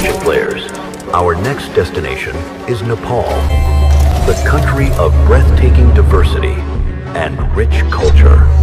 attention players. Our next destination is Nepal, the country of breathtaking diversity and rich culture.